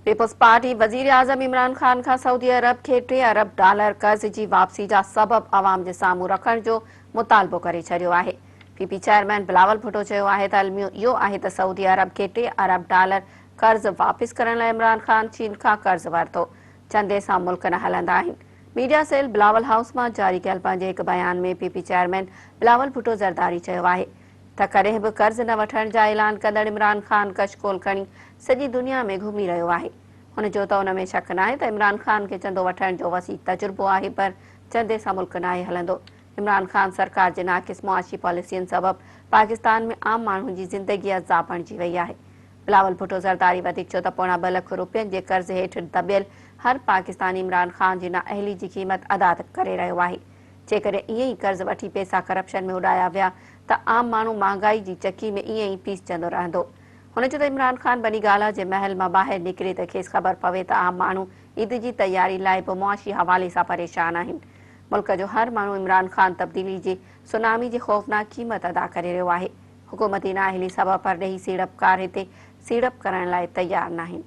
Peoples party वज़ीर आज़म इमरान खान का Saudi अरब के $3 अरब कर्ज़ की वापसी जा सबब आवाम के सामूं रखण जो मुतालबो करे छडियो आहे। पीपी चेयरमैन बलावल भुट्टो चयो आहे त अलमियो इहो आहे त सऊदी अरब के $3 अरब कर्ज़ वापस करण लाइ इमरान खान चीन का कर्ज़ वरितो। चंदे सां मुल्क न हलंदा आहिनि। मीडिया सेल बलावल हाउस में जारी कयल पंहिंजे हिकु बयान में पीपी चेयरमैन बलावल भुट्टो ज़रदारी चयो आहे त कॾहिं बि कर्ज़ न वठण जा ऐलान कंदड़ इमरान खान कशकोल खणी सॼी दुनिया में घुमी रहियो आहे। हुन जो त उन में शक न आहे त इमरान खान के चंदो वठण जो वसी तजुर्बो आहे, पर चंदे सां मुल्क नाहे हलंदो। इमरान खान सरकार जे नाक़िस मुआशी पॉलिसियुनि सबब पाकिस्तान में आम माण्हुनि जी ज़िंदगी अज़ाब बणिजी वई आहे। बिलावल भुट्टो ज़रदारी वधीक चयो त पौणा 2 लख रुपयनि जे कर्ज़ हेठि दबियल हर पाकिस्तानी इमरान खान जी नाअहली जी क़ीमत अदा करे रहियो आहे। जेकॾहिं ईअं ई कर्ज़ वठी पैसा करप्शन में उॾाया विया त आम माण्हू महांगाई जी चकी में ईअं ई पीसजंदो रहंदो। हुन चयो त इमरान खान वॾी ॻाल्हि आहे जे महल मां ॿाहिरि निकिरे त खेसि ख़बर पवे त आम माण्हू ईद जी तयारी लाइ बि मुआशी हवाले सां परेशान आहिनि। मुल्क जो हर माण्हू इमरान खान तब्दीली जे सुनामी जी ख़ौफ़नाक क़ीमत अदा करे रहियो आहे। हुकूमती नाअहली सबब परॾेही सीड़पकार हिते सीड़प करण लाइ तयार नाहिनि।